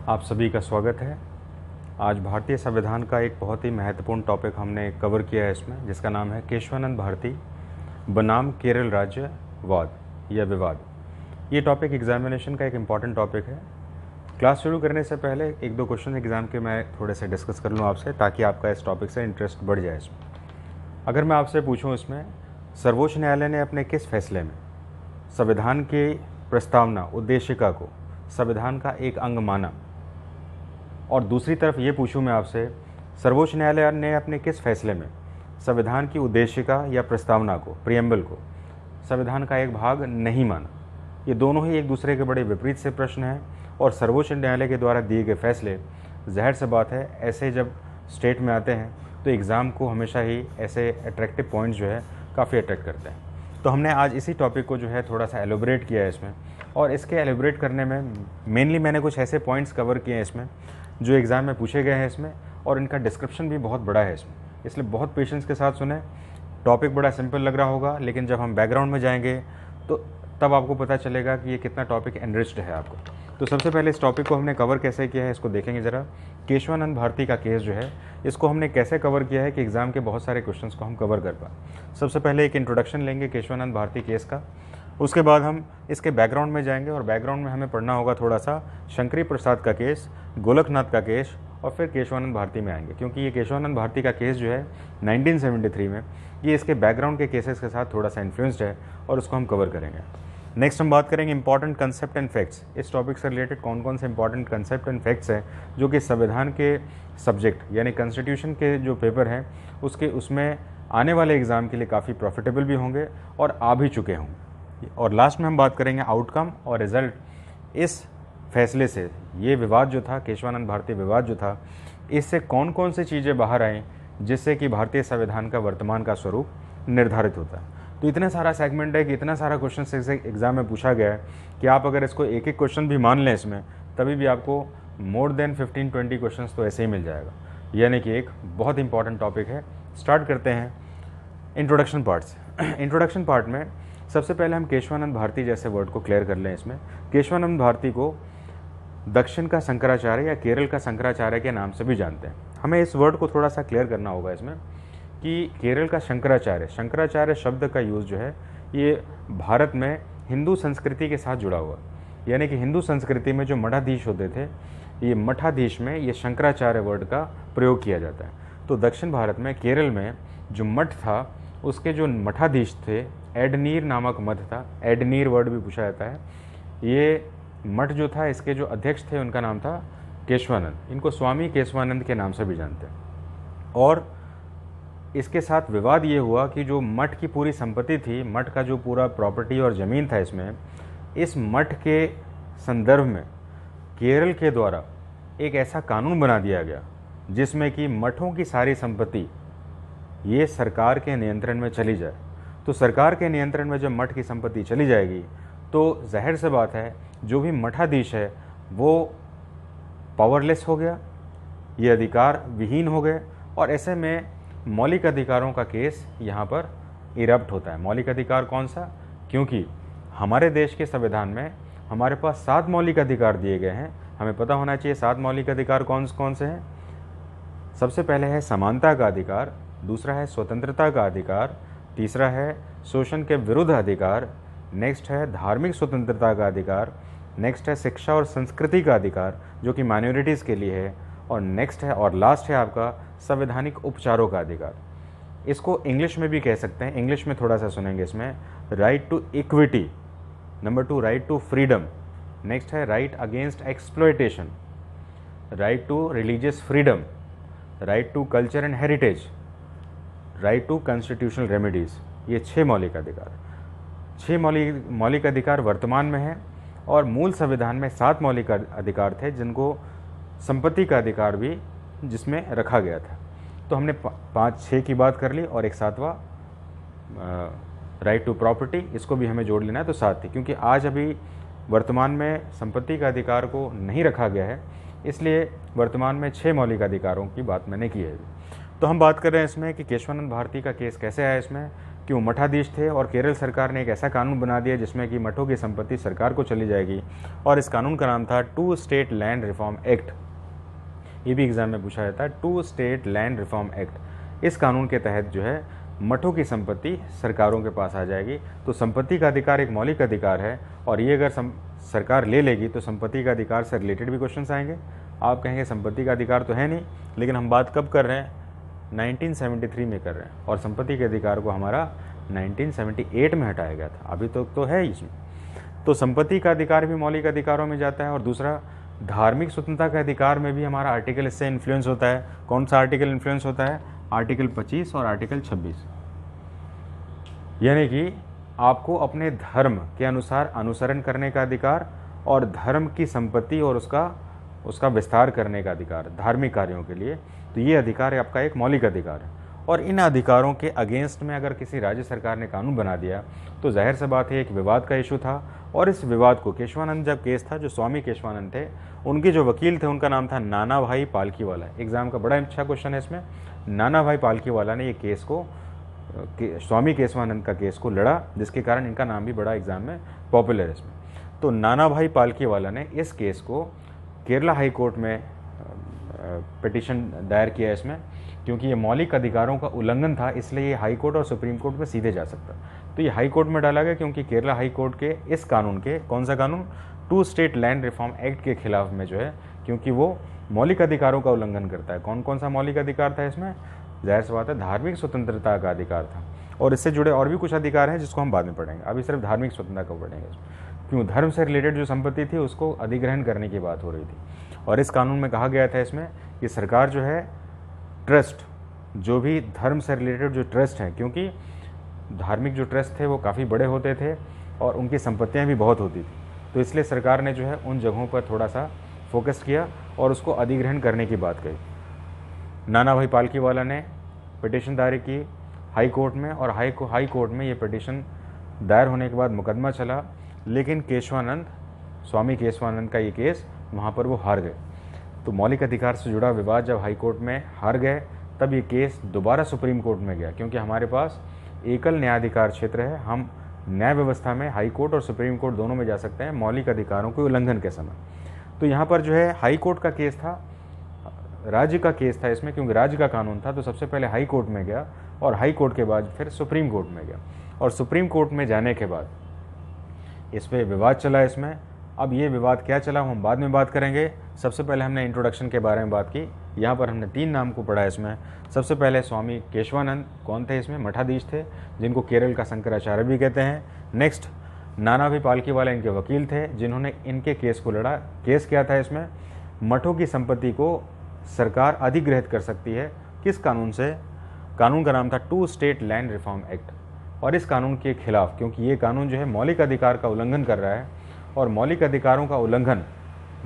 आप सभी का स्वागत है। आज भारतीय संविधान का एक बहुत ही महत्वपूर्ण टॉपिक हमने कवर किया है इसमें, जिसका नाम है केशवानंद भारती बनाम केरल राज्य वाद या विवाद। ये टॉपिक एग्जामिनेशन का एक इम्पॉर्टेंट टॉपिक है। क्लास शुरू करने से पहले एक दो क्वेश्चन एग्ज़ाम के मैं थोड़े से डिस्कस कर लूँ आपसे, ताकि आपका इस टॉपिक से इंटरेस्ट बढ़ जाए इसमें। अगर मैं आपसे पूछूँ इसमें, सर्वोच्च न्यायालय ने अपने किस फैसले में संविधान की प्रस्तावना उद्देशिका को संविधान का एक अंग माना? और दूसरी तरफ ये पूछूं मैं आपसे, सर्वोच्च न्यायालय ने अपने किस फैसले में संविधान की उद्देशिका या प्रस्तावना को, प्रियम्बल को, संविधान का एक भाग नहीं माना? ये दोनों ही एक दूसरे के बड़े विपरीत से प्रश्न हैं, और सर्वोच्च न्यायालय के द्वारा दिए गए फैसले, ज़ाहिर सी बात है, ऐसे जब स्टेट में आते हैं तो एग्ज़ाम को हमेशा ही ऐसे अट्रैक्टिव पॉइंट्स जो है काफ़ी अट्रैक्ट करते हैं। तो हमने आज इसी टॉपिक को जो है थोड़ा सा एलोबरेट किया है इसमें, और इसके एलोबरेट करने में मेनली मैंने कुछ ऐसे पॉइंट्स कवर किए हैं इसमें जो एग्ज़ाम में पूछे गए हैं इसमें, और इनका डिस्क्रिप्शन भी बहुत बड़ा है इसमें, इसलिए बहुत पेशेंस के साथ सुने। टॉपिक बड़ा सिंपल लग रहा होगा, लेकिन जब हम बैकग्राउंड में जाएंगे तो तब आपको पता चलेगा कि ये कितना टॉपिक एनरिच्ड है आपको। तो सबसे पहले इस टॉपिक को हमने कवर कैसे किया है इसको देखेंगे ज़रा। केशवानंद भारती का केस जो है, इसको हमने कैसे कवर किया है कि एग्ज़ाम के बहुत सारे क्वेश्चंस को हम कवर कर पाए। सबसे पहले एक इंट्रोडक्शन लेंगे केशवानंद भारती केस का, उसके बाद हम इसके बैकग्राउंड में जाएंगे, और बैकग्राउंड में हमें पढ़ना होगा थोड़ा सा शंकरी प्रसाद का केस, गोलकनाथ का केस, और फिर केशवानंद भारती में आएंगे, क्योंकि ये केशवानंद भारती का केस जो है 1973 में, ये इसके बैकग्राउंड के केसेस के साथ थोड़ा सा इन्फ्लुएंस्ड है, और उसको हम कवर करेंगे। नेक्स्ट हम बात करेंगे इंपॉर्टेंट कंसेप्ट एंड फैक्ट्स। इस टॉपिक से रिलेटेड कौन कौन से इंपॉर्टेंट कंसेप्ट एंड फैक्ट्स हैं जो कि संविधान के सब्जेक्ट यानी कॉन्स्टिट्यूशन के जो पेपर हैं उसमें आने वाले एग्ज़ाम के लिए काफ़ी प्रॉफिटेबल भी होंगे और आ भी चुके होंगे। और लास्ट में हम बात करेंगे आउटकम और रिज़ल्ट इस फैसले से। ये विवाद जो था, केशवानंद भारती विवाद जो था, इससे कौन कौन सी चीज़ें बाहर आएँ जिससे कि भारतीय संविधान का वर्तमान का स्वरूप निर्धारित होता है। तो इतना सारा सेगमेंट है कि इतना सारा क्वेश्चन से एग्ज़ाम में पूछा गया है कि आप अगर इसको एक एक क्वेश्चन भी मान लें इसमें, तभी भी आपको मोर देन 15-20 क्वेश्चन तो ऐसे ही मिल जाएगा, यानी कि एक बहुत इंपॉर्टेंट टॉपिक है। स्टार्ट करते हैं इंट्रोडक्शन पार्ट्स। इंट्रोडक्शन पार्ट में सबसे पहले हम केशवानंद भारती जैसे वर्ड को क्लियर कर लें। इसमें केशवानंद भारती को दक्षिण का शंकराचार्य या केरल का शंकराचार्य के नाम से भी जानते हैं। हमें इस वर्ड को थोड़ा सा क्लियर करना होगा इसमें कि केरल का शंकराचार्य, शंकराचार्य शब्द का यूज़ जो है ये भारत में हिंदू संस्कृति के साथ जुड़ा हुआ, यानी कि हिंदू संस्कृति में जो मठाधीश होते थे, ये मठाधीश में ये शंकराचार्य वर्ड का प्रयोग किया जाता है। तो दक्षिण भारत में केरल में जो मठ था, उसके जो मठाधीश थे, एडनीर नामक मठ था, एडनीर वर्ड भी पूछा जाता है। ये मठ जो था, इसके जो अध्यक्ष थे उनका नाम था केशवानंद। इनको स्वामी केशवानंद के नाम से भी जानते हैं। और इसके साथ विवाद ये हुआ कि जो मठ की पूरी संपत्ति थी, मठ का जो पूरा प्रॉपर्टी और ज़मीन था इसमें, इस मठ के संदर्भ में केरल के द्वारा एक ऐसा कानून बना दिया गया जिसमें कि मठों की सारी संपत्ति ये सरकार के नियंत्रण में चली जाए। तो सरकार के नियंत्रण में जब मठ की संपत्ति चली जाएगी तो जाहिर सी बात है जो भी मठाधीश है वो पावरलेस हो गया, ये अधिकार विहीन हो गए, और ऐसे में मौलिक अधिकारों का केस यहाँ पर इरप्ट होता है। मौलिक अधिकार कौन सा? क्योंकि हमारे देश के संविधान में हमारे पास 7 मौलिक अधिकार दिए गए हैं। हमें पता होना चाहिए 7 मौलिक अधिकार कौन कौन से हैं। सबसे पहले है समानता का अधिकार, दूसरा है स्वतंत्रता का अधिकार, तीसरा है शोषण के विरुद्ध अधिकार, नेक्स्ट है धार्मिक स्वतंत्रता का अधिकार, नेक्स्ट है शिक्षा और संस्कृति का अधिकार जो कि माइनॉरिटीज़ के लिए है, और नेक्स्ट है और लास्ट है आपका संवैधानिक उपचारों का अधिकार। इसको इंग्लिश में भी कह सकते हैं, इंग्लिश में थोड़ा सा सुनेंगे इसमें। Right to equity, number 2 right to freedom, next है right against exploitation, right to religious freedom, right to culture and heritage, right to constitutional remedies. ये 6 मौलिक अधिकार, 6 मौलिक अधिकार वर्तमान में है, और मूल संविधान में 7 मौलिक अधिकार थे जिनको संपत्ति का अधिकार भी जिसमें रखा गया था। तो हमने 5-6 की बात कर ली, और एक 7वां राइट टू प्रॉपर्टी, इसको भी हमें जोड़ लेना है, तो 7 थी। क्योंकि आज अभी वर्तमान में संपत्ति का अधिकार को नहीं रखा गया है, इसलिए वर्तमान में 6 मौलिक अधिकारों की बात मैंने की है। तो हम बात कर रहे हैं इसमें कि केशवानंद भारती का केस कैसे आया। इसमें कि वो मठाधीश थे और केरल सरकार ने एक ऐसा कानून बना दिया जिसमें कि मठों की संपत्ति सरकार को चली जाएगी, और इस कानून का नाम था two state land reform act. ये भी एग्जाम में पूछा जाता है, two state land reform act. इस कानून के तहत जो है मठों की संपत्ति सरकारों के पास आ जाएगी। तो संपत्ति का अधिकार एक मौलिक अधिकार है, और ये अगर सरकार ले लेगी तो संपत्ति का अधिकार से रिलेटेड भी क्वेश्चंस आएंगे। आप कहेंगे संपत्ति का अधिकार तो है नहीं, लेकिन हम बात कब कर रहे हैं, 1973 में कर रहे हैं, और संपत्ति के अधिकार को हमारा 1978 में हटाया गया था, अभी तो है इसमें। तो संपत्ति का अधिकार भी मौलिक अधिकारों में जाता है। और दूसरा, धार्मिक स्वतंत्रता के अधिकार में भी हमारा आर्टिकल इससे इन्फ्लुएंस होता है। कौन सा आर्टिकल इन्फ्लुएंस होता है, आर्टिकल 25 और आर्टिकल 26। यानी कि आपको अपने धर्म के अनुसार अनुसरण करने का अधिकार और धर्म की संपत्ति और उसका विस्तार करने का अधिकार धार्मिक कार्यों के लिए। तो ये अधिकार आपका एक मौलिक अधिकार है। और इन अधिकारों के अगेंस्ट में अगर किसी राज्य सरकार ने कानून बना दिया तो जाहिर सी बात है एक विवाद का इशू था। और इस विवाद को केशवानंद, जब केस था, जो स्वामी केशवानंद थे, उनके जो वकील थे उनका नाम था नाना भाई पालकीवाला। एग्जाम का बड़ा अच्छा क्वेश्चन है इसमें। नाना भाई पालकीवाला ने ये केस को स्वामी केशवानंद का केस को लड़ा, जिसके कारण इनका नाम भी बड़ा एग्जाम में पॉपुलर है इसमें। तो नाना भाई पालकीवाला ने इस केस को केरला हाई कोर्ट में पिटीशन दायर किया इसमें, क्योंकि ये मौलिक अधिकारों का उल्लंघन था, इसलिए ये हाई कोर्ट और सुप्रीम कोर्ट में सीधे जा सकता। तो ये हाई कोर्ट में डाला गया क्योंकि केरला हाई कोर्ट के इस कानून के, कौन सा कानून, two state land reform act के खिलाफ में जो है, क्योंकि वो मौलिक अधिकारों का उल्लंघन करता है। कौन कौन सा मौलिक अधिकार था इसमें, जाहिर सी बात है धार्मिक स्वतंत्रता का अधिकार था, और इससे जुड़े और भी कुछ अधिकार हैं जिसको हम बाद में पढ़ेंगे। अभी सिर्फ धार्मिक स्वतंत्रता को पढ़ेंगे, क्यों धर्म से रिलेटेड जो संपत्ति थी उसको अधिग्रहण करने की बात हो रही थी। और इस कानून में कहा गया था इसमें कि सरकार जो है ट्रस्ट, जो भी धर्म से रिलेटेड जो ट्रस्ट हैं, क्योंकि धार्मिक जो ट्रस्ट थे वो काफ़ी बड़े होते थे और उनकी संपत्तियां भी बहुत होती थी, तो इसलिए सरकार ने जो है उन जगहों पर थोड़ा सा फोकस किया और उसको अधिग्रहण करने की बात कही। नाना भाई पालकीवाला ने पिटीशन दायर की हाई कोर्ट में, और हाई कोर्ट में ये पिटीशन दायर होने के बाद मुकदमा चला, लेकिन केशवानंद, स्वामी केशवानंद का ये केस वहाँ पर वो हार गए। तो मौलिक अधिकार से जुड़ा विवाद जब हाई कोर्ट में हार गए, तब ये केस दोबारा सुप्रीम कोर्ट में गया, क्योंकि हमारे पास एकल न्यायाधिकार क्षेत्र है। हम न्याय व्यवस्था में हाई कोर्ट और सुप्रीम कोर्ट दोनों में जा सकते हैं मौलिक अधिकारों के उल्लंघन के समय। तो यहाँ पर जो है हाई कोर्ट का केस था, राज्य का केस था इसमें, क्योंकि राज्य का कानून था, तो सबसे पहले हाई कोर्ट में गया और हाई कोर्ट के बाद फिर सुप्रीम कोर्ट में गया। और सुप्रीम कोर्ट में जाने के बाद इस पर विवाद चला इसमें। अब ये विवाद क्या चला हम बाद में बात करेंगे। सबसे पहले हमने इंट्रोडक्शन के बारे में बात की। यहाँ पर हमने 3 नाम को पढ़ा इसमें। सबसे पहले स्वामी केशवानंद, कौन थे इसमें, मठाधीश थे, जिनको केरल का शंकराचार्य भी कहते हैं। नेक्स्ट, नाना भाई पालकीवाला इनके वकील थे, जिन्होंने इनके केस को लड़ा। केस क्या था इसमें, मठों की संपत्ति को सरकार अधिग्रहित कर सकती है, किस कानून से, कानून का नाम था two state land reform act. और इस कानून के खिलाफ, क्योंकि ये कानून जो है मौलिक अधिकार का उल्लंघन कर रहा है, और मौलिक अधिकारों का उल्लंघन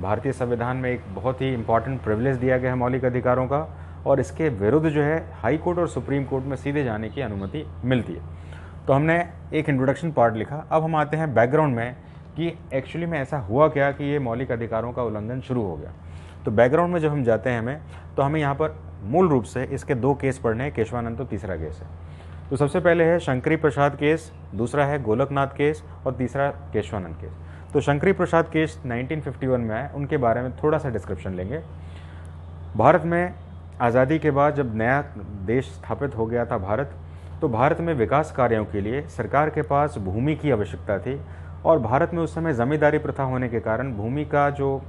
भारतीय संविधान में एक बहुत ही इंपॉर्टेंट प्रिविलेज दिया गया है मौलिक अधिकारों का, और इसके विरुद्ध जो है हाई कोर्ट और सुप्रीम कोर्ट में सीधे जाने की अनुमति मिलती है। तो हमने एक इंट्रोडक्शन पार्ट लिखा। अब हम आते हैं बैकग्राउंड में कि एक्चुअली में ऐसा हुआ क्या कि ये मौलिक अधिकारों का उल्लंघन शुरू हो गया। तो बैकग्राउंड में जब हम जाते हैं हमें यहाँ पर मूल रूप से इसके 2 केस पढ़ने हैं, केशवानंद तो तीसरा केस है। तो सबसे पहले है शंकरी प्रसाद केस, दूसरा है गोलकनाथ केस, और तीसरा केशवानंद केस। तो शंकरी प्रसाद केस 1951 में आए, उनके बारे में थोड़ा सा डिस्क्रिप्शन लेंगे। भारत में आज़ादी के बाद जब नया देश स्थापित हो गया था भारत, तो भारत में विकास कार्यों के लिए सरकार के पास भूमि की आवश्यकता थी, और भारत में उस समय ज़मींदारी प्रथा होने के कारण भूमि का जो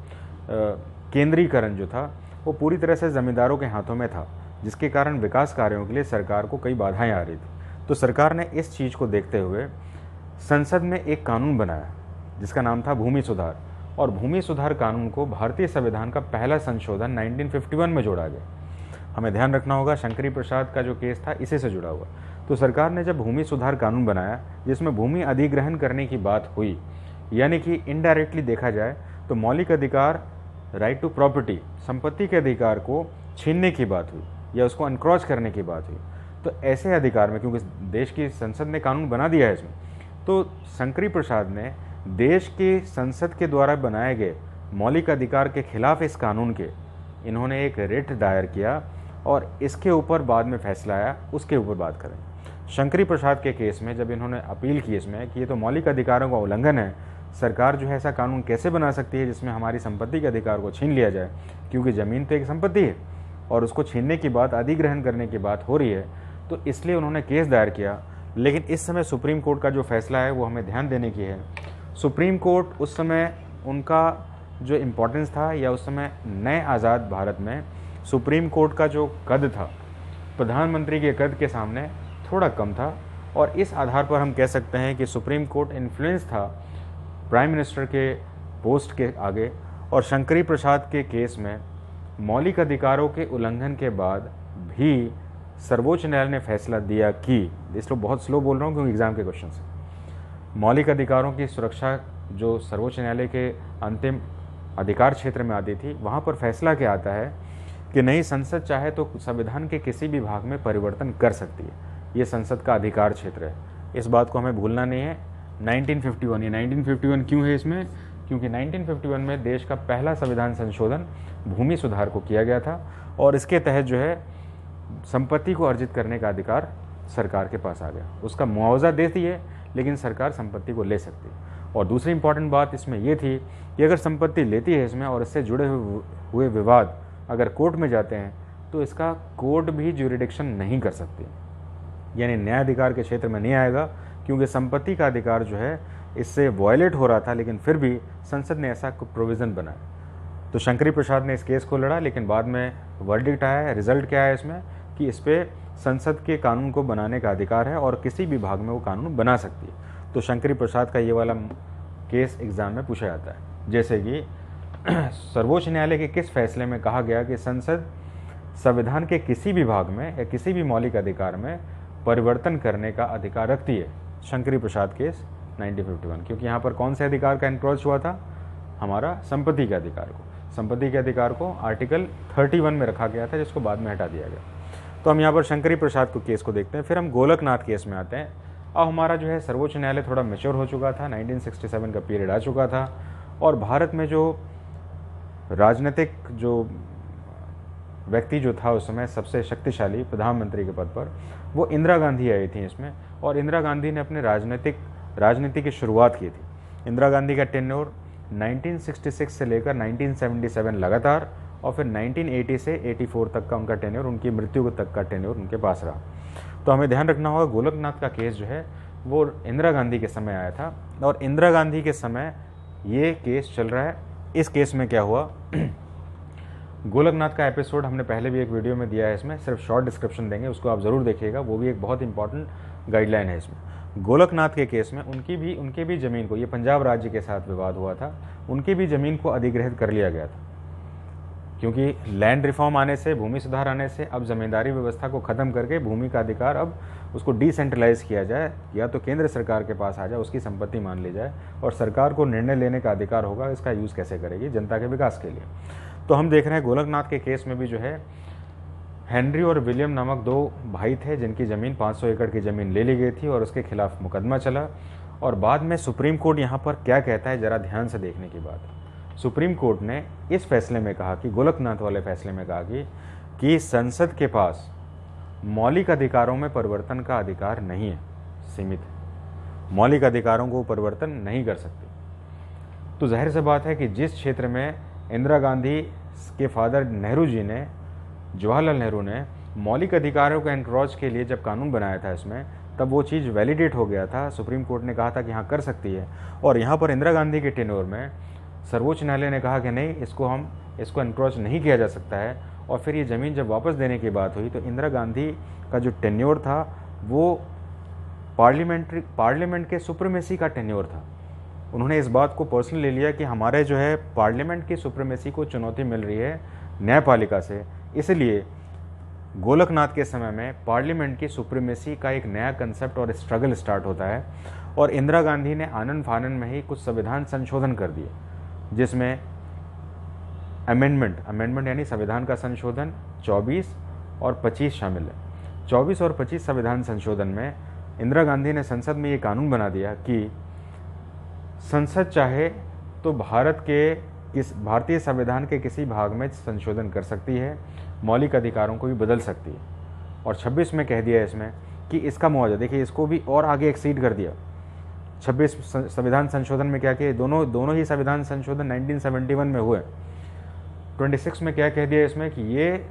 केंद्रीकरण जो था वो पूरी तरह से ज़मींदारों के हाथों में था, जिसके कारण विकास कार्यों के लिए सरकार को कई बाधाएं आ रही थी। तो सरकार ने इस चीज़ को देखते हुए संसद में एक कानून बनाया जिसका नाम था भूमि सुधार, और भूमि सुधार कानून को भारतीय संविधान का पहला संशोधन 1951 में जोड़ा गया। हमें ध्यान रखना होगा शंकरी प्रसाद का जो केस था इसी से जुड़ा हुआ। तो सरकार ने जब भूमि सुधार कानून बनाया जिसमें भूमि अधिग्रहण करने की बात हुई, यानी कि इनडायरेक्टली देखा जाए तो मौलिक अधिकार, राइट टू प्रॉपर्टी, संपत्ति के अधिकार को छीनने की बात हुई या उसको अनक्रॉच करने की बात हुई। तो ऐसे अधिकार में, क्योंकि देश की संसद ने कानून बना दिया है इसमें, तो शंकरी प्रसाद ने देश की संसद के द्वारा बनाए गए मौलिक अधिकार के खिलाफ इस कानून के इन्होंने एक रिट दायर किया, और इसके ऊपर बाद में फैसला आया, उसके ऊपर बात करें। शंकरी प्रसाद के केस में जब इन्होंने अपील की इसमें कि ये तो मौलिक अधिकारों का उल्लंघन है, सरकार जो है ऐसा कानून कैसे बना सकती है जिसमें हमारी संपत्ति के अधिकार को छीन लिया जाए, क्योंकि ज़मीन तो एक संपत्ति है और उसको छीनने की बात, अधिग्रहण करने की बात हो रही है, तो इसलिए उन्होंने केस दायर किया। लेकिन इस समय सुप्रीम कोर्ट का जो फैसला है वो हमें ध्यान देने की है। सुप्रीम कोर्ट उस समय उनका जो इम्पोर्टेंस था, या उस समय नए आज़ाद भारत में सुप्रीम कोर्ट का जो कद था प्रधानमंत्री के कद के सामने थोड़ा कम था, और इस आधार पर हम कह सकते हैं कि सुप्रीम कोर्ट इन्फ्लुएंस था प्राइम मिनिस्टर के पोस्ट के आगे। और शंकरी प्रसाद के केस में मौलिक अधिकारों के उल्लंघन के बाद भी सर्वोच्च न्यायालय ने फैसला दिया कि, इसलिए बहुत स्लो बोल रहा हूँ क्योंकि एग्जाम के क्वेश्चन है, मौलिक अधिकारों की सुरक्षा जो सर्वोच्च न्यायालय के अंतिम अधिकार क्षेत्र में आती थी, वहाँ पर फैसला क्या आता है कि नहीं, संसद चाहे तो संविधान के किसी भी भाग में परिवर्तन कर सकती है, ये संसद का अधिकार क्षेत्र है। इस बात को हमें भूलना नहीं है। 1951, ये 1951 क्यों है इसमें? क्योंकि 1951 में देश का पहला संविधान संशोधन भूमि सुधार को किया गया था, और इसके तहत जो है संपत्ति को अर्जित करने का अधिकार सरकार के पास आ गया। उसका मुआवजा देती है लेकिन सरकार संपत्ति को ले सकती है। और दूसरी इंपॉर्टेंट बात इसमें यह थी कि अगर संपत्ति लेती है इसमें और इससे जुड़े हुए विवाद अगर कोर्ट में जाते हैं तो इसका कोर्ट भी ज्यूरिडिक्शन नहीं कर सकती, यानी न्यायाधिकार के क्षेत्र में नहीं आएगा, क्योंकि संपत्ति का अधिकार जो है इससे वायलेट हो रहा था, लेकिन फिर भी संसद ने ऐसा प्रोविज़न बनाया। तो शंकरी प्रसाद ने इस केस को लड़ा, लेकिन बाद में वर्डिक्ट आया है। रिजल्ट क्या है इसमें कि इस पर संसद के कानून को बनाने का अधिकार है और किसी भी भाग में वो कानून बना सकती है। तो शंकरी प्रसाद का ये वाला केस एग्ज़ाम में पूछा जाता है, जैसे कि सर्वोच्च न्यायालय के किस फैसले में कहा गया कि संसद संविधान के किसी भी भाग में या किसी भी मौलिक अधिकार में परिवर्तन करने का अधिकार रखती है। शंकरी प्रसाद केस 1951, क्योंकि यहाँ पर कौन से अधिकार का एनक्रोच हुआ था? हमारा संपत्ति के अधिकार को। संपत्ति के अधिकार को आर्टिकल 31 में रखा गया था, जिसको बाद में हटा दिया गया। तो हम यहाँ पर शंकरी प्रसाद को केस को देखते हैं। फिर हम गोलकनाथ केस में आते हैं। अब हमारा जो है सर्वोच्च न्यायालय थोड़ा मैच्योर हो चुका था, 1967 का पीरियड आ चुका था, और भारत में जो राजनीतिक जो व्यक्ति जो था उस समय सबसे शक्तिशाली प्रधानमंत्री के पद पर, वो इंदिरा गांधी आई थी इसमें। और इंदिरा गांधी ने अपने राजनीति की शुरुआत की थी। इंदिरा गांधी का टेन्योर 1966 से लेकर 1977 लगातार, और फिर 1980 से 84 तक का उनका टेन्योर, उनकी मृत्यु तक का टेन्योर उनके पास रहा। तो हमें ध्यान रखना होगा, गोलकनाथ का केस जो है वो इंदिरा गांधी के समय आया था, और इंदिरा गांधी के समय ये केस चल रहा है। इस केस में क्या हुआ, गोलकनाथ का एपिसोड हमने पहले भी एक वीडियो में दिया है, इसमें सिर्फ शॉर्ट डिस्क्रिप्शन देंगे, उसको आप ज़रूर देखिएगा, वो भी एक बहुत इंपॉर्टेंट गाइडलाइन है इसमें। गोलकनाथ के केस में उनकी भी ज़मीन को, ये पंजाब राज्य के साथ विवाद हुआ था, उनकी भी ज़मीन को अधिग्रहित कर लिया गया था, क्योंकि लैंड रिफॉर्म आने से, भूमि सुधार आने से अब जमींदारी व्यवस्था को ख़त्म करके भूमि का अधिकार अब उसको डिसेंट्रलाइज किया जाए, या तो केंद्र सरकार के पास आ जाए, उसकी संपत्ति मान ली जाए, और सरकार को निर्णय लेने का अधिकार होगा, इसका यूज़ कैसे करेगी जनता के विकास के लिए। तो हम देख रहे हैं गोलकनाथ के केस में भी जो है हेनरी और विलियम नामक दो भाई थे, जिनकी ज़मीन 500 एकड़ की ज़मीन ले ली गई थी, और उसके खिलाफ मुकदमा चला। और बाद में सुप्रीम कोर्ट यहाँ पर क्या कहता है, ज़रा ध्यान से देखने की बात। सुप्रीम कोर्ट ने इस फैसले में कहा कि, गोलकनाथ वाले फैसले में कहा कि संसद के पास मौलिक अधिकारों में परिवर्तन का अधिकार नहीं है, सीमित है, मौलिक अधिकारों को परिवर्तन नहीं कर सकते। तो जाहिर सी बात है कि जिस क्षेत्र में इंदिरा गांधी के फादर नेहरू जी ने, जवाहरलाल नेहरू ने मौलिक अधिकारों के एनक्रोच के लिए जब कानून बनाया था इसमें, तब वो चीज़ वैलिडेट हो गया था। सुप्रीम कोर्ट ने कहा था कि हाँ कर सकती है, और यहाँ पर इंदिरा गांधी के टेन्योर में सर्वोच्च न्यायालय ने कहा कि नहीं, इसको एनक्रोच नहीं किया जा सकता है। और फिर ये ज़मीन जब वापस देने की बात हुई तो इंदिरा गांधी का जो टेन्योर था वो पार्लियामेंट के सुप्रीमेसी का टेन्योर था। उन्होंने इस बात को पर्सनल ले लिया कि हमारे जो है पार्लियामेंट की सुप्रीमेसी को चुनौती मिल रही है न्यायपालिका से, इसलिए गोलकनाथ के समय में पार्लियामेंट की सुप्रीमेसी का एक नया कंसेप्ट और स्ट्रगल स्टार्ट होता है। और इंदिरा गांधी ने आनन फानन में ही कुछ संविधान संशोधन कर दिए, जिसमें अमेंडमेंट यानी संविधान का संशोधन 24 और 25 शामिल है। 24 और 25 संविधान संशोधन में इंदिरा गांधी ने संसद में ये कानून बना दिया कि संसद चाहे तो भारतीय संविधान के किसी भाग में संशोधन कर सकती है, मौलिक अधिकारों को भी बदल सकती है। और 26 में कह दिया इसमें कि इसका मुआवजा, देखिए इसको भी और आगे एक्सीड कर दिया। 26 संविधान संशोधन में क्या किया, दोनों ही संविधान संशोधन 1971 में हुए। 26 में क्या कह दिया इसमें कि ये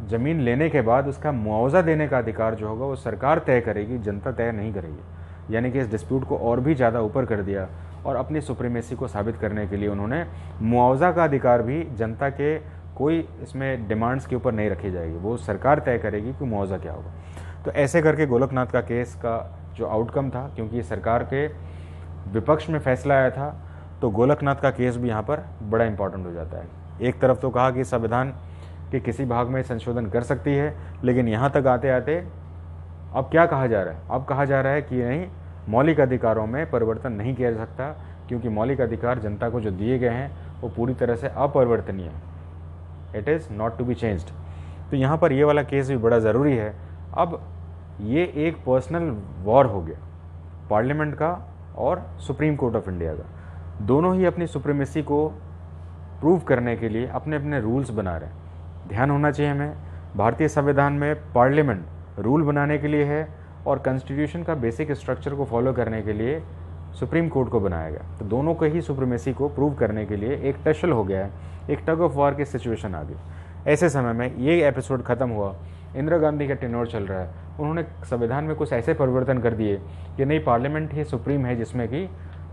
ज़मीन लेने के बाद उसका मुआवजा देने का अधिकार जो होगा वो सरकार तय करेगी, जनता तय नहीं करेगी। यानी कि इस डिस्प्यूट को और भी ज़्यादा ऊपर कर दिया और अपनी सुप्रीमेसी को साबित करने के लिए उन्होंने मुआवजा का अधिकार भी जनता के कोई इसमें डिमांड्स के ऊपर नहीं रखी जाएगी, वो सरकार तय करेगी कि मुआवजा क्या होगा। तो ऐसे करके गोलकनाथ का केस का जो आउटकम था, क्योंकि सरकार के विपक्ष में फैसला आया था, तो गोलकनाथ का केस भी यहाँ पर बड़ा इंपॉर्टेंट हो जाता है। एक तरफ तो कहा कि संविधान के किसी भाग में संशोधन कर सकती है, लेकिन यहाँ तक आते आते अब क्या कहा जा रहा है, अब कहा जा रहा है कि नहीं, मौलिक अधिकारों में परिवर्तन नहीं किया जा सकता, क्योंकि मौलिक अधिकार जनता को जो दिए गए हैं वो पूरी तरह से अपरिवर्तनीय है, it is not to be changed. तो यहाँ पर ये वाला केस भी बड़ा ज़रूरी है। अब ये एक पर्सनल वॉर हो गया पार्लियामेंट का और सुप्रीम कोर्ट ऑफ इंडिया का, दोनों ही अपनी सुप्रीमेसी को प्रूव करने के लिए अपने अपने रूल्स बना रहे हैं। ध्यान होना चाहिए हमें, भारतीय संविधान में पार्लियामेंट रूल बनाने के लिए है और कॉन्स्टिट्यूशन का बेसिक स्ट्रक्चर को फॉलो करने के लिए सुप्रीम कोर्ट को बनाया गया। तो दोनों को ही सुप्रीमेसी को प्रूव करने के लिए एक टसल हो गया है, एक टग ऑफ वार की सिचुएशन आ गई। ऐसे समय में ये एपिसोड खत्म हुआ, इंदिरा गांधी का टेन्योर चल रहा है, उन्होंने संविधान में कुछ ऐसे परिवर्तन कर दिए कि नहीं, पार्लियामेंट ही सुप्रीम है, जिसमें कि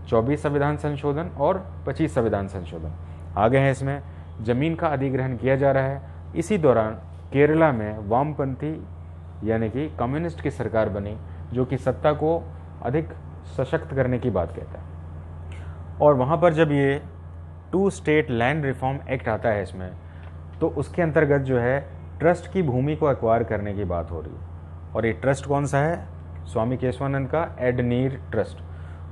24 संविधान संशोधन और 25 संविधान संशोधन आ गए हैं। इसमें ज़मीन का अधिग्रहण किया जा रहा है। इसी दौरान केरला में वामपंथी यानी कि कम्युनिस्ट की सरकार बनी, जो कि सत्ता को अधिक सशक्त करने की बात कहता है। और वहाँ पर जब ये 2 स्टेट लैंड रिफॉर्म एक्ट आता है इसमें, तो उसके अंतर्गत जो है ट्रस्ट की भूमि को एक्वायर करने की बात हो रही है। और ये ट्रस्ट कौन सा है, स्वामी केशवानंद का एडनीर ट्रस्ट,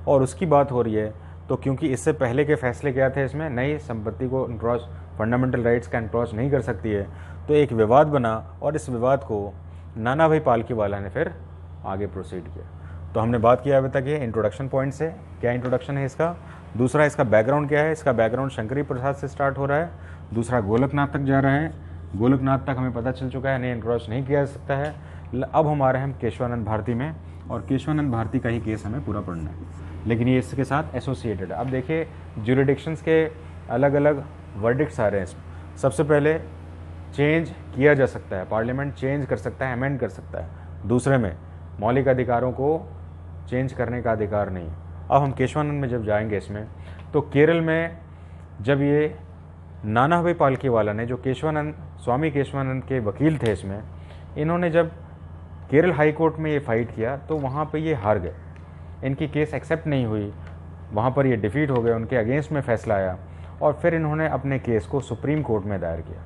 और उसकी बात हो रही है। तो क्योंकि इससे पहले के फैसले क्या थे, इसमें नई संपत्ति को इनक्रॉच, फंडामेंटल राइट्स का इनक्रॉच नहीं कर सकती है, तो एक विवाद बना और इस विवाद को नाना भाई पालकीवाला ने फिर आगे प्रोसीड किया। तो हमने बात किया अभी तक ये इंट्रोडक्शन पॉइंट से, क्या इंट्रोडक्शन है इसका, दूसरा इसका बैकग्राउंड क्या है, इसका बैकग्राउंड शंकरी प्रसाद से स्टार्ट हो रहा है, दूसरा गोलकनाथ तक जा रहा है, गोलकनाथ तक हमें पता चल चुका है नहीं इनक्रॉच नहीं किया जा सकता है। अब हमारे हम केशवानंद भारती में, और केशवानंद भारती का ही केस हमें पूरा पढ़ना है, लेकिन ये इसके साथ एसोसिएटेड है। अब देखिए ज्यूरिडिक्शंस के अलग अलग वर्डिक्ट्स आ रहे हैं इसमें। सबसे पहले चेंज किया जा सकता है, पार्लियामेंट चेंज कर सकता है, अमेंड कर सकता है। दूसरे में मौलिक अधिकारों को चेंज करने का अधिकार नहीं। अब हम केशवानंद में जब जाएंगे इसमें, तो केरल में जब ये नाना भाई पालकीवाला ने, जो केशवानंद, स्वामी केशवानंद के वकील थे इसमें, इन्होंने जब केरल हाई कोर्ट में ये फाइट किया तो वहाँ पे ये हार गए, इनकी केस एक्सेप्ट नहीं हुई, वहाँ पर ये डिफीट हो गए, उनके अगेंस्ट में फैसला आया और फिर इन्होंने अपने केस को सुप्रीम कोर्ट में दायर किया,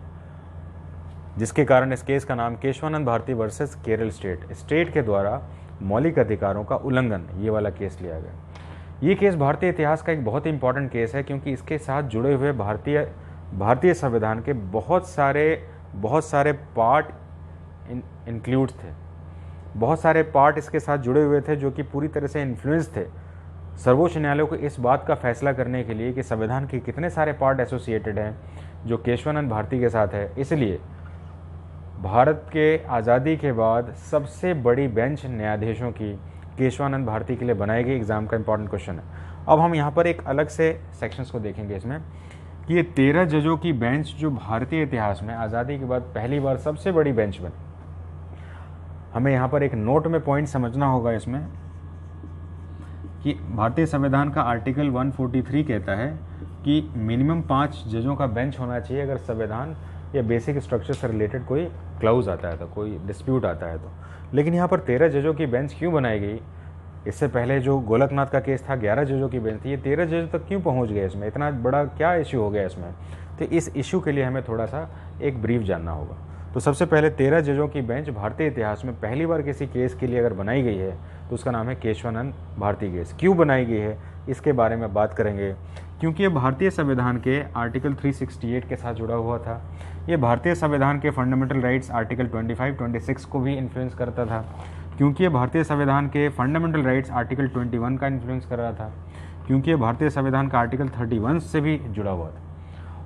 जिसके कारण इस केस का नाम केशवानंद भारती वर्सेस केरल स्टेट के द्वारा मौलिक अधिकारों का उल्लंघन, ये वाला केस लिया गया। ये केस भारतीय इतिहास का एक बहुत ही इंपॉर्टेंट केस है, क्योंकि इसके साथ जुड़े हुए भारतीय संविधान के बहुत सारे पार्ट इंक्लूड थे, बहुत सारे पार्ट इसके साथ जुड़े हुए थे जो कि पूरी तरह से इन्फ्लुएंस थे सर्वोच्च न्यायालय को इस बात का फैसला करने के लिए कि संविधान के कितने सारे पार्ट एसोसिएटेड हैं जो केशवानंद भारती के साथ है। इसलिए भारत के आज़ादी के बाद सबसे बड़ी बेंच न्यायाधीशों की केशवानंद भारती के लिए बनाई गई। एग्जाम का इंपॉर्टेंट क्वेश्चन है। अब हम यहाँ पर एक अलग से सेक्शंस को देखेंगे इसमें कि ये 13 जजों की बेंच जो भारतीय इतिहास में आज़ादी के बाद पहली बार सबसे बड़ी बेंच बनी। हमें यहाँ पर एक नोट में पॉइंट समझना होगा इसमें कि भारतीय संविधान का आर्टिकल 143 कहता है कि मिनिमम 5 जजों का बेंच होना चाहिए अगर संविधान या बेसिक स्ट्रक्चर से रिलेटेड कोई क्लाउज आता है, तो कोई डिस्प्यूट आता है तो। लेकिन यहाँ पर 13 जजों की बेंच क्यों बनाई गई? इससे पहले जो गोलकनाथ का केस था 11 जजों की बेंच थी, ये 13 जजों तक क्यों पहुँच गए? इसमें इतना बड़ा क्या इशू हो गया इसमें? तो इस इशू के लिए हमें थोड़ा सा एक ब्रीफ जानना होगा। तो सबसे पहले 13 जजों की बेंच भारतीय इतिहास में पहली बार किसी केस के लिए अगर बनाई गई है तो उसका नाम है केशवानंद भारती केस। क्यों बनाई गई है इसके बारे में बात करेंगे, क्योंकि ये भारतीय संविधान के आर्टिकल 368 के साथ जुड़ा हुआ था। ये भारतीय संविधान के फंडामेंटल राइट्स आर्टिकल 25, 26 को भी इन्फ्लुएंस करता था, क्योंकि ये भारतीय संविधान के फंडामेंटल राइट्स आर्टिकल 21 का इन्फ्लुएंस कर रहा था, क्योंकि ये भारतीय संविधान का आर्टिकल 31 से भी जुड़ा हुआ था,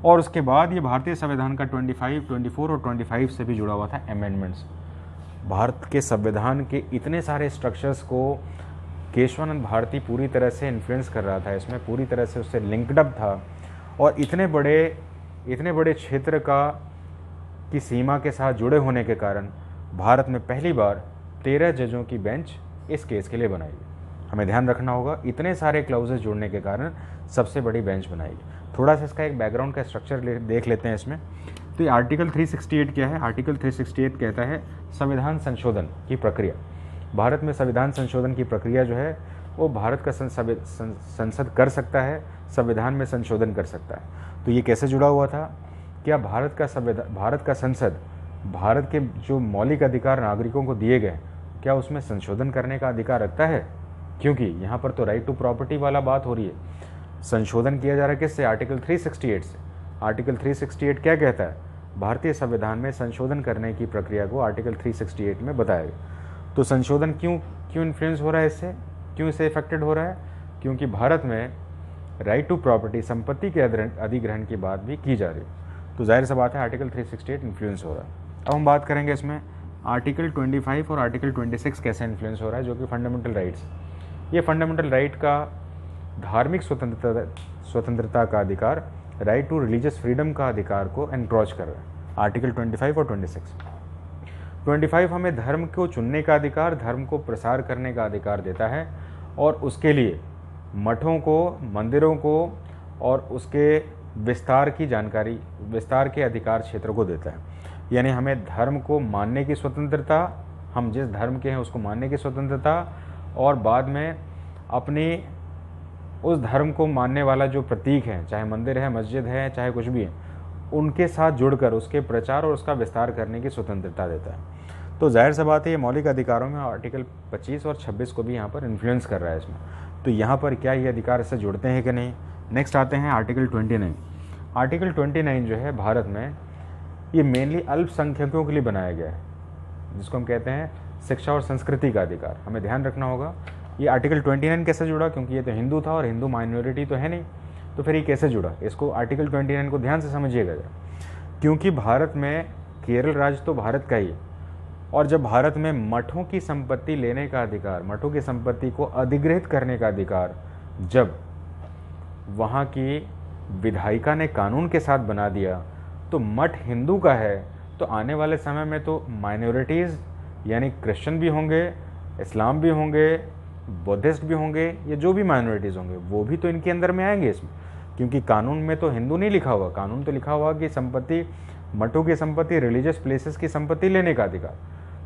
और उसके बाद ये भारतीय संविधान का 25, 24 और 25 से भी जुड़ा हुआ था अमेंडमेंट्स। भारत के संविधान के इतने सारे स्ट्रक्चर्स को केशवानंद भारती पूरी तरह से इन्फ्लुएंस कर रहा था, इसमें पूरी तरह से उससे लिंक्ड अप था, और इतने बड़े क्षेत्र की सीमा के साथ जुड़े होने के कारण भारत में पहली बार 13 जजों की बेंच इस केस के लिए बनाई गई। हमें ध्यान रखना होगा, इतने सारे क्लाउजेस जुड़ने के कारण सबसे बड़ी बेंच बनाई गई। थोड़ा सा इसका एक बैकग्राउंड का स्ट्रक्चर देख लेते हैं इसमें। तो ये आर्टिकल 368 क्या है? आर्टिकल 368 कहता है संविधान संशोधन की प्रक्रिया। भारत में संविधान संशोधन की प्रक्रिया जो है वो भारत का संसद कर सकता है, संविधान में संशोधन कर सकता है। तो ये कैसे जुड़ा हुआ था? क्या भारत का संसद भारत के जो मौलिक अधिकार नागरिकों को दिए गए, क्या उसमें संशोधन करने का अधिकार रखता है? क्योंकि यहाँ पर तो राइट टू प्रॉपर्टी वाला बात हो रही है। संशोधन किया जा रहा है किससे? आर्टिकल 368 से। आर्टिकल 368 क्या कहता है? भारतीय संविधान में संशोधन करने की प्रक्रिया को आर्टिकल 368 में बताया गया। तो संशोधन क्यों इन्फ्लुएंस हो रहा है इससे, क्यों इससे इफेक्टेड हो रहा है? क्योंकि भारत में राइट टू प्रॉपर्टी, संपत्ति के अधिग्रहण की बात भी की जा रही है। तो जाहिर सा बात है आर्टिकल 368 इन्फ्लुएंस हो रहा है। अब हम बात करेंगे इसमें आर्टिकल 25 और आर्टिकल 26 कैसे इन्फ्लुएंस हो रहा है, जो कि फंडामेंटल राइट्स। ये फंडामेंटल राइट का धार्मिक स्वतंत्रता का अधिकार, राइट टू रिलीजियस फ्रीडम का अधिकार को एनक्रोच कर रहा है, आर्टिकल 25 और 26। 25 हमें धर्म को चुनने का अधिकार, धर्म को प्रसार करने का अधिकार देता है, और उसके लिए मठों को, मंदिरों को और उसके विस्तार की जानकारी, विस्तार के अधिकार क्षेत्र को देता है। यानी हमें धर्म को मानने की स्वतंत्रता, हम जिस धर्म के हैं उसको मानने की स्वतंत्रता, और बाद में अपनी उस धर्म को मानने वाला जो प्रतीक है, चाहे मंदिर है, मस्जिद है, चाहे कुछ भी है, उनके साथ जुड़कर उसके प्रचार और उसका विस्तार करने की स्वतंत्रता देता है। तो जाहिर सा बात है ये मौलिक अधिकारों में आर्टिकल 25 और 26 को भी यहाँ पर इन्फ्लुएंस कर रहा है इसमें। तो यहाँ पर क्या ये अधिकार इससे जुड़ते हैं कि नहीं? नेक्स्ट आते हैं आर्टिकल 29। आर्टिकल 29 जो है भारत में ये मेनली अल्पसंख्यकों के लिए बनाया गया है, जिसको हम कहते हैं शिक्षा और संस्कृति का अधिकार। हमें ध्यान रखना होगा ये आर्टिकल 29 कैसे जुड़ा, क्योंकि ये तो हिंदू था और हिंदू माइनॉरिटी तो है नहीं, तो फिर ये कैसे जुड़ा? इसको आर्टिकल 29 को ध्यान से समझिएगा जरा। क्योंकि भारत में केरल राज्य तो भारत का ही, और जब भारत में मठों की संपत्ति लेने का अधिकार, मठों की संपत्ति को अधिग्रहित करने का अधिकार जब वहाँ की विधायिका ने कानून के साथ बना दिया, तो मठ हिंदू का है, तो आने वाले समय में तो माइनॉरिटीज़ यानी क्रिश्चियन भी होंगे, इस्लाम भी होंगे, बुद्धिस्ट भी होंगे, ये जो भी माइनॉरिटीज़ होंगे वो भी तो इनके अंदर में आएंगे इसमें। क्योंकि कानून में तो हिंदू नहीं लिखा हुआ, कानून तो लिखा हुआ कि संपत्ति, मठों की संपत्ति, रिलीजियस प्लेसेस की संपत्ति लेने का अधिकार।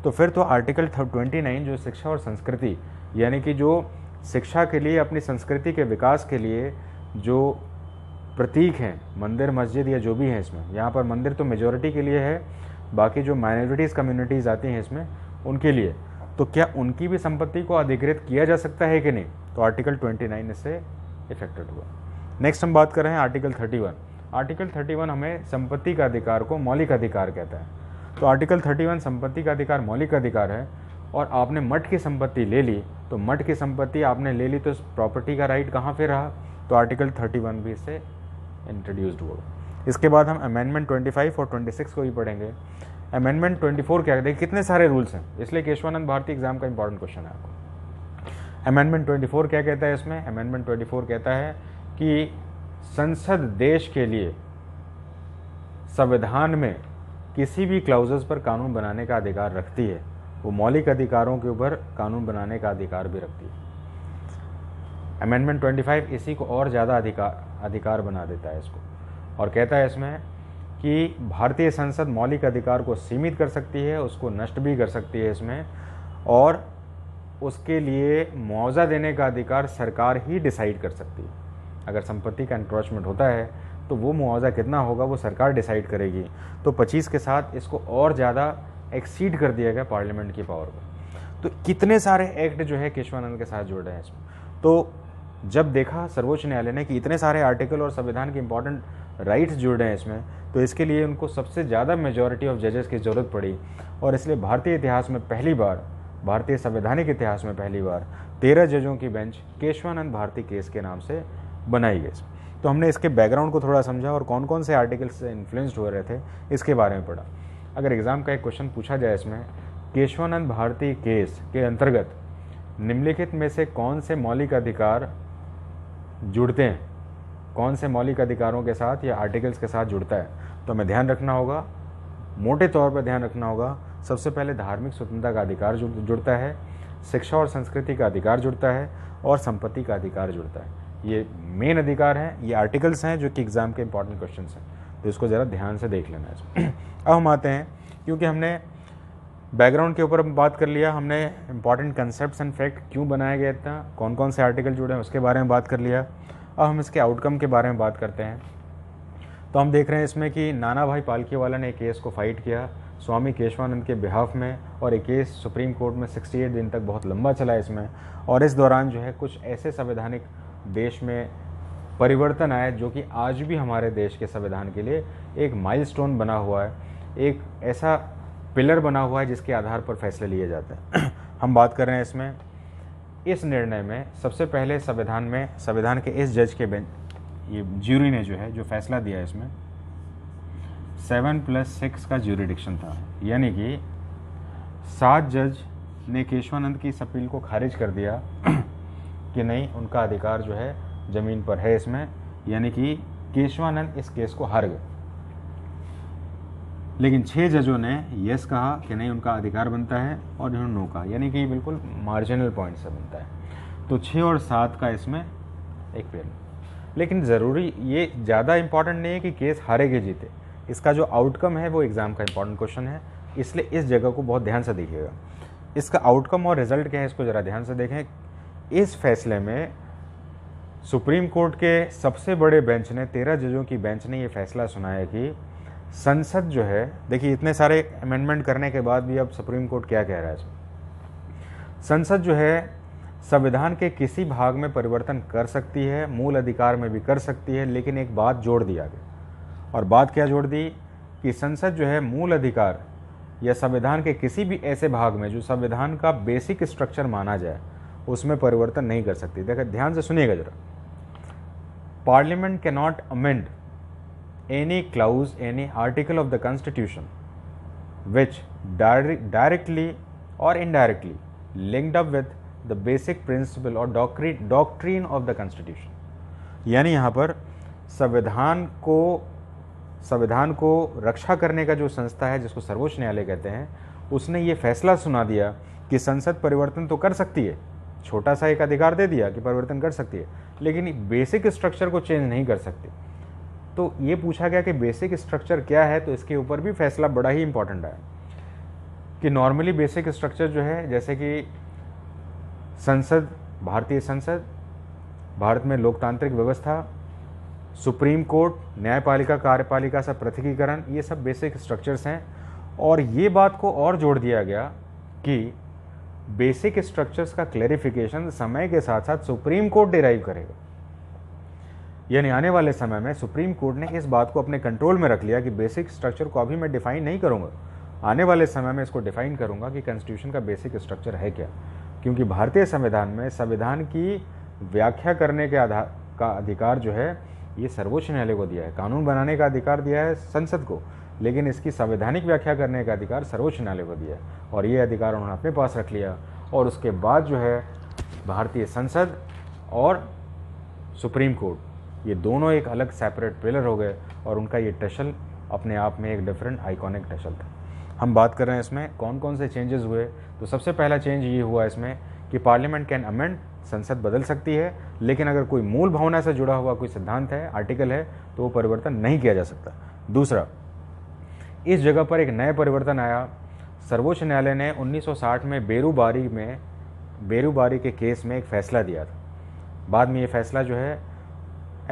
तो फिर तो आर्टिकल 29 जो शिक्षा और संस्कृति, यानी कि जो शिक्षा के लिए, अपनी संस्कृति के विकास के लिए जो प्रतीक हैं, मंदिर, मस्जिद या जो भी है इसमें, यहाँ पर मंदिर तो मेजॉरिटी के लिए है, बाकी जो माइनॉरिटीज़ कम्युनिटीज़ आती हैं इसमें उनके लिए, तो क्या उनकी भी संपत्ति को अधिग्रहित किया जा सकता है कि नहीं? तो आर्टिकल 29 इससे इफेक्टेड हुआ। नेक्स्ट हम बात कर रहे हैं आर्टिकल 31। आर्टिकल 31 हमें संपत्ति का अधिकार को मौलिक अधिकार कहता है। तो आर्टिकल 31 संपत्ति का अधिकार मौलिक अधिकार है, और आपने मठ की संपत्ति ले ली, तो मठ की संपत्ति आपने ले ली तो इस प्रॉपर्टी का राइट कहाँ पे रहा? तो आर्टिकल 31 भी इससे इंट्रोड्यूस्ड हुआ। इसके बाद हम अमेंडमेंट 25 और 26 को भी पढ़ेंगे। अमेंडमेंट 24 क्या कहते हैं? कितने सारे रूल्स हैं, इसलिए केशवानंद भारती एग्जाम का इंपॉर्टेंट क्वेश्चन है आपको। अमेंडमेंट 24 क्या कहता है इसमें? अमेंडमेंट 24 कहता है कि संसद देश के लिए संविधान में किसी भी क्लाउजेस पर कानून बनाने का अधिकार रखती है, वो मौलिक अधिकारों के ऊपर कानून बनाने का अधिकार भी रखती है। अमेंडमेंट 25 इसी को और ज़्यादा अधिकार बना देता है इसको, और कहता है इसमें कि भारतीय संसद मौलिक अधिकार को सीमित कर सकती है, उसको नष्ट भी कर सकती है इसमें, और उसके लिए मुआवजा देने का अधिकार सरकार ही डिसाइड कर सकती है। अगर संपत्ति का एनक्रोचमेंट होता है तो वो मुआवजा कितना होगा वो सरकार डिसाइड करेगी। तो 25 के साथ इसको और ज़्यादा एक्सीड कर दिया गया पार्लियामेंट की पावर को। तो कितने सारे एक्ट जो है केशवानंद के साथ जुड़ रहे हैं इसमें। तो जब देखा सर्वोच्च न्यायालय ने कि इतने सारे आर्टिकल और संविधान के इंपॉर्टेंट राइट्स जुड़ रहे हैं इसमें, तो इसके लिए उनको सबसे ज़्यादा मेजॉरिटी ऑफ जजेस की ज़रूरत पड़ी, और इसलिए भारतीय इतिहास में पहली बार, भारतीय संवैधानिक इतिहास में पहली बार 13 जजों की बेंच केशवानंद भारती केस के नाम से बनाई गई। तो हमने इसके बैकग्राउंड को थोड़ा समझा और कौन कौन से आर्टिकल्स से इन्फ्लुएंस्ड हो रहे थे इसके बारे में पढ़ा। अगर एग्ज़ाम का एक क्वेश्चन पूछा जाए इसमें केशवानंद भारती केस के अंतर्गत निम्नलिखित में से कौन से मौलिक अधिकार जुड़ते हैं, कौन से मौलिक अधिकारों के साथ या आर्टिकल्स के साथ जुड़ता है? तो हमें ध्यान रखना होगा, मोटे तौर पर ध्यान रखना होगा। सबसे पहले धार्मिक स्वतंत्रता का अधिकार जुड़ता है, शिक्षा और संस्कृति का अधिकार जुड़ता है, और संपत्ति का अधिकार जुड़ता है। ये मेन अधिकार हैं, ये आर्टिकल्स हैं जो कि एग्जाम के इंपॉर्टेंट क्वेश्चंस हैं, तो इसको ज़रा ध्यान से देख लेना है। अब हम आते हैं, क्योंकि हमने बैकग्राउंड के ऊपर बात कर लिया, हमने इंपॉर्टेंट कंसेप्ट्स एंड फैक्ट क्यों बनाया गया था, कौन कौन से आर्टिकल जुड़े हैं उसके बारे में बात कर लिया। अब हम इसके आउटकम के बारे में बात करते हैं। तो हम देख रहे हैं इसमें कि नाना भाई पालकीवाला ने एक केस को फाइट किया स्वामी केशवानंद के बिहाफ में, और एक केस सुप्रीम कोर्ट में 68 दिन तक बहुत लंबा चला इसमें। और इस दौरान जो है कुछ ऐसे संवैधानिक देश में परिवर्तन आए जो कि आज भी हमारे देश के संविधान के लिए एक माइलस्टोन बना हुआ है, एक ऐसा पिलर बना हुआ है जिसके आधार पर फैसले लिए जाते हैं। हम बात कर रहे हैं इसमें, इस निर्णय में सबसे पहले संविधान के इस जज के बेंच, ये ज्यूरी ने जो है जो फैसला दिया इसमें 7+6 का ज्यूरिडिक्शन था, यानी कि 7 जज ने केशवानंद की इस अपील को खारिज कर दिया कि नहीं, उनका अधिकार जो है ज़मीन पर है इसमें, यानी कि केशवानंद इस केस को हार गए। लेकिन 6 जजों ने यस कहा कि नहीं, उनका अधिकार बनता है, और इन्होंने नो कहा, यानी कि बिल्कुल मार्जिनल पॉइंट से बनता है। तो 6 और 7 का इसमें एक पेड़। लेकिन ज़रूरी ये ज़्यादा इंपॉर्टेंट नहीं है कि केस हारे के जीते, इसका जो आउटकम है वो एग्ज़ाम का इंपॉर्टेंट क्वेश्चन है, इसलिए इस जगह को बहुत ध्यान से देखिएगा। इसका आउटकम और रिजल्ट क्या है इसको ज़रा ध्यान से देखें। इस फैसले में सुप्रीम कोर्ट के सबसे बड़े बेंच ने, 13 जजों की बेंच ने ये फैसला सुनाया कि संसद जो है, देखिए इतने सारे अमेंडमेंट करने के बाद भी अब सुप्रीम कोर्ट क्या कह रहा है, संसद जो है संविधान के किसी भाग में परिवर्तन कर सकती है, मूल अधिकार में भी कर सकती है, लेकिन एक बात जोड़ दिया गया। और बात क्या जोड़ दी कि संसद जो है मूल अधिकार या संविधान के किसी भी ऐसे भाग में जो संविधान का बेसिक स्ट्रक्चर माना जाए उसमें परिवर्तन नहीं कर सकती। देखिए ध्यान से सुनिएगा जरा, parliament can not amend any clause, any article of the constitution which directly or indirectly linked up with the basic principle or doctrine of the constitution। यानी यहाँ पर संविधान को रक्षा करने का जो संस्था है जिसको सर्वोच्च न्यायालय कहते हैं, उसने ये फैसला सुना दिया कि संसद परिवर्तन तो कर सकती है, छोटा सा एक अधिकार दे दिया कि परिवर्तन कर सकती है, लेकिन बेसिक स्ट्रक्चर को चेंज नहीं कर सकती। तो ये पूछा गया कि बेसिक स्ट्रक्चर क्या है, तो इसके ऊपर भी फैसला बड़ा ही इंपॉर्टेंट है कि नॉर्मली बेसिक स्ट्रक्चर जो है, जैसे कि संसद, भारतीय संसद, भारत में लोकतांत्रिक व्यवस्था, सुप्रीम कोर्ट, न्यायपालिका, कार्यपालिका से पृथकीकरण, ये सब बेसिक स्ट्रक्चर्स हैं। और ये बात को और जोड़ दिया गया कि बेसिक स्ट्रक्चर्स का क्लैरिफिकेशन समय के साथ साथ सुप्रीम कोर्ट डिराइव करेगा। यानी आने वाले समय में सुप्रीम कोर्ट ने इस बात को अपने कंट्रोल में रख लिया कि बेसिक स्ट्रक्चर को अभी मैं डिफाइन नहीं करूंगा, आने वाले समय में इसको डिफाइन करूंगा कि कॉन्स्टिट्यूशन का बेसिक स्ट्रक्चर है क्या। क्योंकि भारतीय संविधान में संविधान की व्याख्या करने के का अधिकार जो है ये सर्वोच्च न्यायालय को दिया है, कानून बनाने का अधिकार दिया है संसद को, लेकिन इसकी संवैधानिक व्याख्या करने का अधिकार सर्वोच्च न्यायालय को दिया है, और ये अधिकार उन्होंने अपने पास रख लिया। और उसके बाद जो है भारतीय संसद और सुप्रीम कोर्ट, ये दोनों एक अलग सेपरेट पिलर हो गए, और उनका ये टसल अपने आप में एक डिफरेंट आइकॉनिक टसल था। हम बात कर रहे हैं इसमें कौन कौन से चेंजेस हुए। तो सबसे पहला चेंज ये हुआ इसमें कि पार्लियामेंट कैन अमेंड, संसद बदल सकती है, लेकिन अगर कोई मूल भावना से जुड़ा हुआ कोई सिद्धांत है, आर्टिकल है, तो वो परिवर्तन नहीं किया जा सकता। दूसरा, इस जगह पर एक नया परिवर्तन आया। सर्वोच्च न्यायालय ने 1960 में बेरूबारी के केस में एक फैसला दिया था। बाद में ये फैसला जो है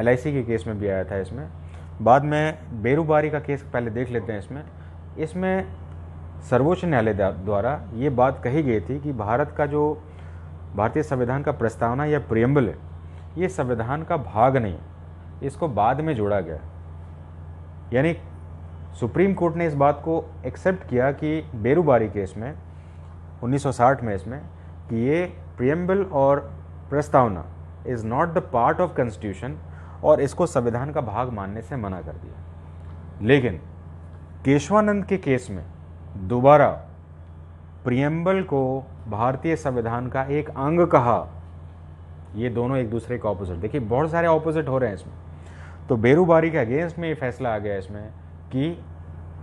LIC के केस में भी आया था। इसमें बाद में बेरूबारी का केस पहले देख लेते हैं। इसमें सर्वोच्च न्यायालय द्वारा ये बात कही गई थी कि भारत का जो भारतीय संविधान का प्रस्तावना या प्रियम्बल है, ये संविधान का भाग नहीं है, इसको बाद में जोड़ा गया। यानी सुप्रीम कोर्ट ने इस बात को एक्सेप्ट किया कि बेरूबारी केस में 1960 में इसमें कि ये प्रियम्बल और प्रस्तावना is not the part of constitution, और इसको संविधान का भाग मानने से मना कर दिया। लेकिन केशवानंद के केस में दोबारा प्रियम्बल को भारतीय संविधान का एक अंग कहा। ये दोनों एक दूसरे के ऑपोजिट, देखिए बहुत सारे ऑपोजिट हो रहे हैं इसमें। तो बेरूबारी के अगेंस्ट में ये फैसला आ गया इसमें कि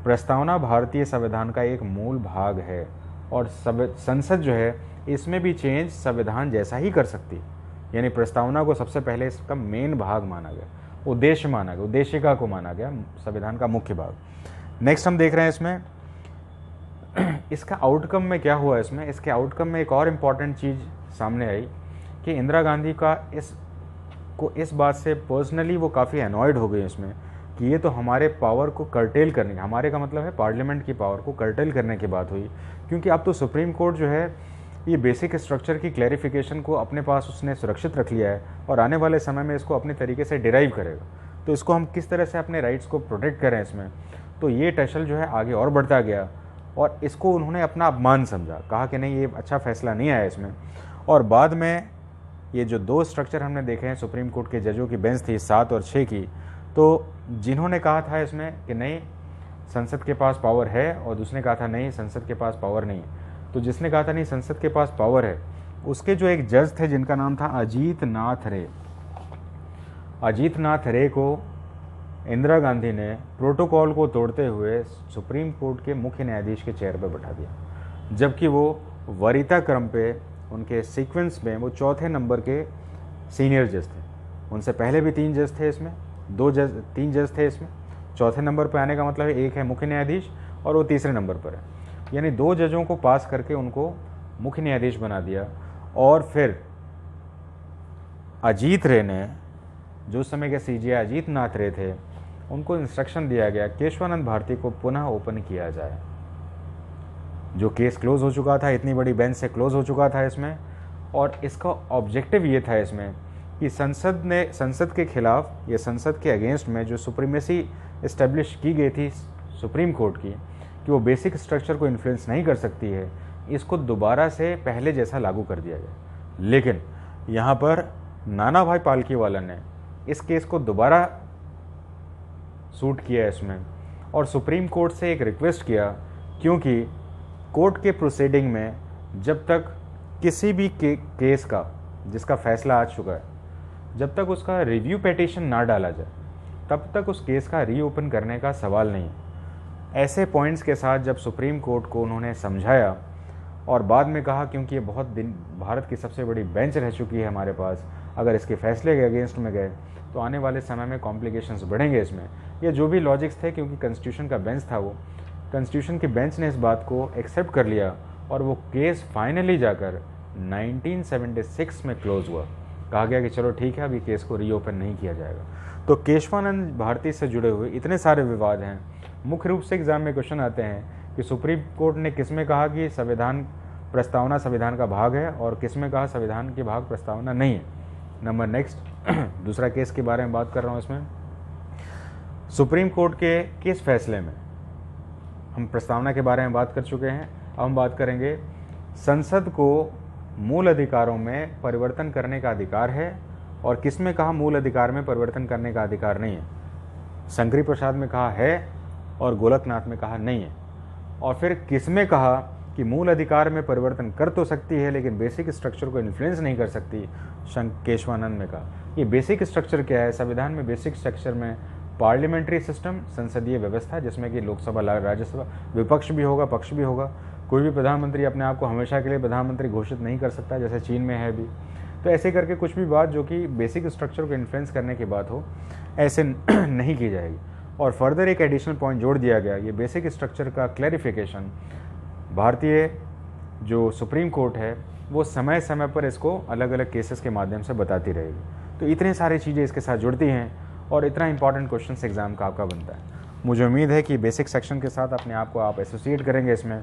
प्रस्तावना भारतीय संविधान का एक मूल भाग है और संसद जो है इसमें भी चेंज संविधान जैसा ही कर सकती है। यानी प्रस्तावना को सबसे पहले इसका मेन भाग माना गया, उद्देश्य माना गया, उद्देशिका को माना गया संविधान का मुख्य भाग। नेक्स्ट हम देख रहे हैं इसमें इसका आउटकम में क्या हुआ। इसमें इसके आउटकम में एक और इम्पॉर्टेंट चीज़ सामने आई कि इंदिरा गांधी का इस बात से पर्सनली वो काफ़ी अनॉयड हो गई इसमें कि ये तो हमारे पावर को कर्टेल करने, हमारे का मतलब है पार्लियामेंट की पावर को कर्टेल करने की बात हुई, क्योंकि अब तो सुप्रीम कोर्ट जो है ये बेसिक स्ट्रक्चर की क्लैरिफिकेशन को अपने पास उसने सुरक्षित रख लिया है और आने वाले समय में इसको अपने तरीके से डिराइव करेगा। तो इसको हम किस तरह से अपने राइट्स को प्रोटेक्ट करें इसमें, तो ये टसल जो है आगे और बढ़ता गया और इसको उन्होंने अपना अपमान समझा, कहा कि नहीं ये अच्छा फैसला नहीं आया इसमें। और बाद में ये जो दो स्ट्रक्चर हमने देखे हैं सुप्रीम कोर्ट के जजों की बेंच थी 7 और 6 की, तो जिन्होंने कहा था इसमें कि नहीं संसद के पास पावर है और दूसरे ने कहा था नहीं संसद के पास पावर नहीं है, तो जिसने कहा था नहीं संसद के पास पावर है उसके जो एक जज थे जिनका नाम था अजीत नाथ रे, अजीत नाथ रे को इंदिरा गांधी ने प्रोटोकॉल को तोड़ते हुए सुप्रीम कोर्ट के मुख्य न्यायाधीश के चेयर पर बैठा दिया, जबकि वो वरीयता क्रम पे उनके सीक्वेंस में वो चौथे नंबर के सीनियर जज थे। उनसे पहले भी 3 जज थे इसमें, 3 जज थे इसमें। चौथे नंबर पर आने का मतलब है एक है मुख्य न्यायाधीश और वो तीसरे नंबर पर है, यानी 2 जजों को पास करके उनको मुख्य न्यायाधीश बना दिया। और फिर अजीत रे ने, जो उस समय के सीजीआई अजीत नाथ रे थे, उनको इंस्ट्रक्शन दिया गया केशवानंद भारती को पुनः ओपन किया जाए। जो केस क्लोज हो चुका था, इतनी बड़ी बेंच से क्लोज हो चुका था इसमें, और इसका ऑब्जेक्टिव ये था इसमें कि संसद के खिलाफ या संसद के अगेंस्ट में जो सुप्रीमेसी इस्टेब्लिश की गई थी सुप्रीम कोर्ट की कि वो बेसिक स्ट्रक्चर को इन्फ्लुएंस नहीं कर सकती है, इसको दोबारा से पहले जैसा लागू कर दिया गया। लेकिन यहाँ पर नाना भाई पालकीवाला ने इस केस को दोबारा सूट किया इसमें और सुप्रीम कोर्ट से एक रिक्वेस्ट किया, क्योंकि कोर्ट के प्रोसीडिंग में जब तक किसी भी केस का जिसका फैसला आ चुका है, जब तक उसका रिव्यू पिटीशन ना डाला जाए तब तक उस केस का रीओपन करने का सवाल नहीं है। ऐसे पॉइंट्स के साथ जब सुप्रीम कोर्ट को उन्होंने समझाया और बाद में कहा क्योंकि ये बहुत दिन भारत की सबसे बड़ी बेंच रह चुकी है हमारे पास, अगर इसके फैसले के अगेंस्ट में गए तो आने वाले समय में कॉम्प्लिकेशंस बढ़ेंगे इसमें, ये जो भी लॉजिक्स थे, क्योंकि कॉन्स्टिट्यूशन का बेंच था वो, कॉन्स्टिट्यूशन की बेंच ने इस बात को एक्सेप्ट कर लिया और वो केस फाइनली जाकर 1976 में क्लोज हुआ। कहा गया कि चलो ठीक है, अभी केस को रीओपन नहीं किया जाएगा। तो केशवानंद भारती से जुड़े हुए इतने सारे विवाद हैं। मुख्य रूप से एग्जाम में क्वेश्चन आते हैं कि सुप्रीम कोर्ट ने किस में कहा कि संविधान प्रस्तावना संविधान का भाग है और किस में कहा संविधान के भाग प्रस्तावना नहीं है। नंबर नेक्स्ट दूसरा केस के बारे में बात कर रहा हूँ। इसमें सुप्रीम कोर्ट के किस फैसले में हम प्रस्तावना के बारे में बात कर चुके हैं, अब हम बात करेंगे संसद को मूल अधिकारों में परिवर्तन करने का अधिकार है और किस में कहा मूल अधिकार में परिवर्तन करने का अधिकार नहीं है। शंकरी प्रसाद में कहा है और गोलकनाथ में कहा नहीं है। और फिर किस में कहा कि मूल अधिकार में परिवर्तन कर तो सकती है लेकिन बेसिक स्ट्रक्चर को इन्फ्लुएंस नहीं कर सकती, केशवानंद में कहा। ये बेसिक स्ट्रक्चर क्या है? संविधान में बेसिक स्ट्रक्चर में पार्लियामेंट्री सिस्टम, संसदीय व्यवस्था जिसमें कि लोकसभा राज्यसभा विपक्ष भी होगा पक्ष भी होगा। कोई भी प्रधानमंत्री अपने आप को हमेशा के लिए प्रधानमंत्री घोषित नहीं कर सकता, जैसे चीन में है भी। तो ऐसे करके कुछ भी बात जो कि बेसिक स्ट्रक्चर को इन्फ्लुएंस करने की बात हो, ऐसे नहीं की जाएगी। और फर्दर एक एडिशनल पॉइंट जोड़ दिया गया, ये बेसिक स्ट्रक्चर का क्लैरिफिकेशन भारतीय जो सुप्रीम कोर्ट है वो समय समय पर इसको अलग अलग केसेस के माध्यम से बताती रहेगी। तो इतने सारी चीज़ें इसके साथ जुड़ती हैं और इतना इंपॉर्टेंट क्वेश्चन एग्जाम का आपका बनता है। मुझे उम्मीद है कि बेसिक सेक्शन के साथ अपने आप को आप एसोसिएट करेंगे इसमें,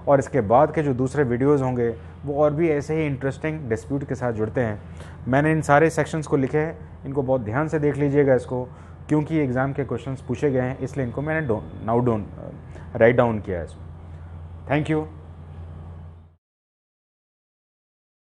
और इसके बाद के जो दूसरे वीडियोज़ होंगे वो और भी ऐसे ही इंटरेस्टिंग डिस्प्यूट के साथ जुड़ते हैं। मैंने इन सारे सेक्शंस को लिखे हैं, इनको बहुत ध्यान से देख लीजिएगा इसको, क्योंकि एग्ज़ाम के क्वेश्चंस पूछे गए हैं, इसलिए इनको मैंने राइट डाउन किया है इसमें। Thank you.